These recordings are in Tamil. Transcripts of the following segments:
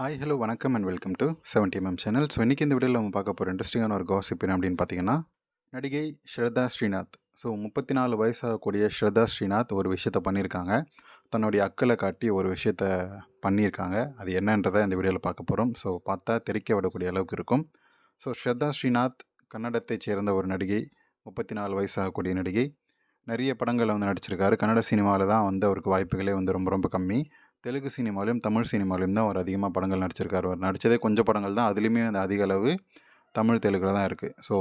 ஹாய் ஹலோ வணக்கம் and welcome to 70mm channel. So இன்றைக்கி இந்த வீடியோவில் நம்ம பார்க்க போகிற இன்ட்ரெஸ்டிங்கான ஒரு காசிப் என்ன அப்படின்னு பார்த்தீங்கன்னா, நடிகை ஸ்ரத்தா ஸ்ரீநாத். ஸோ 34 வயசாகக்கூடிய ஸ்ரத்தா ஸ்ரீநாத் ஒரு விஷயத்த பண்ணியிருக்காங்க. தன்னுடைய அக்களை காட்டி ஒரு விஷயத்த பண்ணியிருக்காங்க. அது என்னன்றதை இந்த வீடியோவில் பார்க்க போகிறோம். ஸோ பார்த்தா தெரிக்க விடக்கூடிய அளவுக்கு இருக்கும். ஸோ ஸ்ரத்தா ஸ்ரீநாத் கன்னடத்தைச் சேர்ந்த ஒரு நடிகை, 34 வயசாகக்கூடிய நடிகை. நிறைய படங்களில் வந்து நடிச்சிருக்காரு. கன்னட சினிமாவில் தான் வந்து அவருக்கு வாய்ப்புகளே வந்து ரொம்ப ரொம்ப கம்மி. தெலுங்கு சினிமாலையும் தமிழ் சினிமாலையும் தான் அவர் அதிகமாக படங்கள் நடிச்சிருக்காரு. அவர் நடித்ததே கொஞ்சம் படங்கள் தான், அதுலேயுமே அந்த அதிக அளவு தமிழ் தெலுங்கில் தான் இருக்குது. ஸோ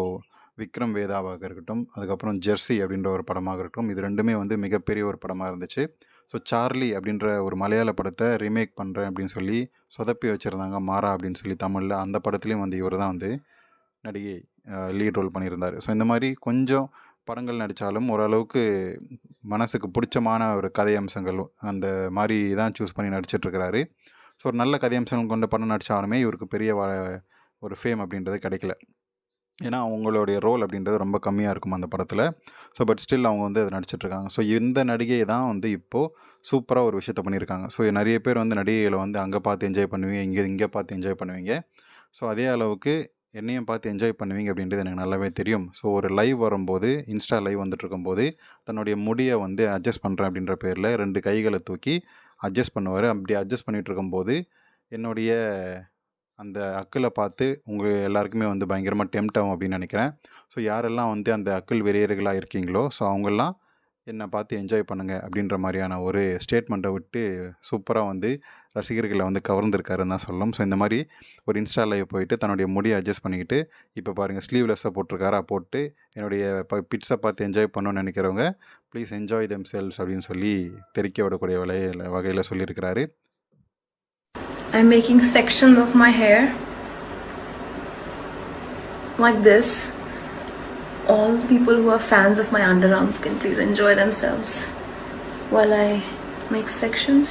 விக்ரம் வேதாவாக இருக்கட்டும், அதுக்கப்புறம் ஜெர்சி அப்படின்ற ஒரு படமாக இருக்கட்டும், இது ரெண்டுமே வந்து மிகப்பெரிய ஒரு படமாக இருந்துச்சு. ஸோ சார்லி அப்படின்ற ஒரு மலையாள படத்தை ரீமேக் பண்ணுறேன் அப்படின்னு சொல்லி சொதப்பி வச்சுருந்தாங்க, மாறா அப்படின்னு சொல்லி தமிழில். அந்த படத்துலேயும் வந்து இவர் தான் வந்து நடிகை லீட் ரோல் பண்ணியிருந்தார். ஸோ இந்த மாதிரி கொஞ்சம் படங்கள் நடித்தாலும் ஓரளவுக்கு மனசுக்கு பிடிச்சமான ஒரு கதை அம்சங்கள் அந்த மாதிரி தான் சூஸ் பண்ணி நடிச்சிட்ருக்கிறாரு. ஸோ ஒரு நல்ல கதை அம்சங்கள் கொண்ட படம் நடித்தாலுமே இவருக்கு பெரிய ஒரு ஃபேம் அப்படின்றது கிடைக்கல. ஏன்னா அவங்களுடைய ரோல் அப்படின்றது ரொம்ப கம்மியாக இருக்கும் அந்த படத்தில். ஸோ பட் ஸ்டில் அவங்க வந்து அதை நடிச்சிட்ருக்காங்க. ஸோ இந்த நடிகை தான் வந்து இப்போது சூப்பராக ஒரு விஷயத்த பண்ணியிருக்காங்க. ஸோ நிறைய பேர் வந்து நடிகைகளை வந்து அங்கே பார்த்து என்ஜாய் பண்ணுவீங்க, இங்கே பார்த்து என்ஜாய் பண்ணுவீங்க. ஸோ அதே அளவுக்கு என்னையும் பார்த்து என்ஜாய் பண்ணுவீங்க அப்படின்றது எனக்கு நல்லாவே தெரியும். ஸோ ஒரு லைவ் வரும்போது, இன்ஸ்டா லைவ் வந்துட்டுருக்கும்போது தன்னுடைய முடியை வந்து அட்ஜஸ்ட் பண்ணுறேன் அப்படின்ற பேரில் 2 கைகளை தூக்கி அட்ஜஸ்ட் பண்ணுவார். அப்படி அட்ஜஸ்ட் பண்ணிகிட்டு இருக்கும்போது என்னுடைய அந்த அக்கிளை பார்த்து உங்கள் எல்லாருக்குமே வந்து பயங்கரமாக டெம்ட் ஆகும் அப்படின்னு நினைக்கிறேன். ஸோ யாரெல்லாம் வந்து அந்த அக்கிள் வெறியர்களாக இருக்கீங்களோ, ஸோ அவங்கெல்லாம் என்னை பார்த்து என்ஜாய் பண்ணுங்கள் அப்படின்ற மாதிரியான ஒரு ஸ்டேட்மெண்ட்டை விட்டு சூப்பராக வந்து ரசிகர்களை வந்து கவர்ந்துருக்காருன்னு தான் சொல்லணும். ஸோ இந்த மாதிரி ஒரு இன்ஸ்டா லைவ் போயிட்டு தன்னுடைய முடியை அட்ஜஸ்ட் பண்ணிக்கிட்டு இப்போ பாருங்கள் ஸ்லீவ்லெஸ்ஸாக போட்டிருக்காரா, போட்டு என்னுடைய பிட்ஸை பார்த்து என்ஜாய் பண்ணணும்னு நினைக்கிறவங்க ப்ளீஸ் என்ஜாய் தெம் செல்ஸ் அப்படின்னு சொல்லி தெரிக்க விடக்கூடிய வகையில் சொல்லியிருக்கிறாரு. I'm making sections of my hair like this. All people who are fans of my underarms can please enjoy themselves while I make sections.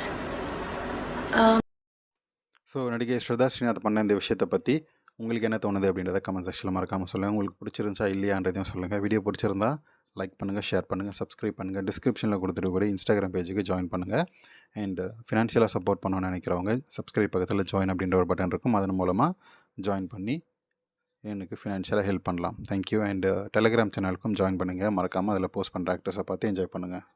So நடிகை ஸ்ரத்தா ஸ்ரீநாத் பண்ண இந்த விஷயத்தை பற்றி உங்களுக்கு என்ன தோணுது அப்படின்றத கமெண்ட் செக்ஷனில் மறக்காமல் சொல்லுங்கள். உங்களுக்கு பிடிச்சிருந்துச்சா இல்லையான்றதையும் சொல்லுங்கள். வீடியோ பிடிச்சிருந்தா லைக் பண்ணுங்கள், ஷேர் பண்ணுங்கள், சப்ஸ்கிரைப் பண்ணுங்கள். டிஸ்கிரிப்ஷனில் கொடுத்துட்டு கூட இன்ஸ்டாகிராம் பேஜுக்கு ஜாயின் பண்ணுங்கள். அண்ட் ஃபினான்ஷியலாக சப்போர்ட் பண்ணணும்னு நினைக்கிறவங்க சப்ஸ்கிரைப் பக்கத்தில் ஜாயின் அப்படின்ற ஒரு பட்டன் இருக்கும், அதன் மூலமாக ஜாயின் பண்ணி எனக்கு ஃபினான்ஷியலாக ஹெல்ப் பண்ணலாம். தேங்க்யூ. அண்ட் டெலிகிராம் சேனலுக்கும் ஜாயின் பண்ணுங்கள். மறக்காமல் அதில் போஸ்ட் பண்ணுற ஆக்டர்ஸை பார்த்து என்ஜாய் பண்ணுங்கள்.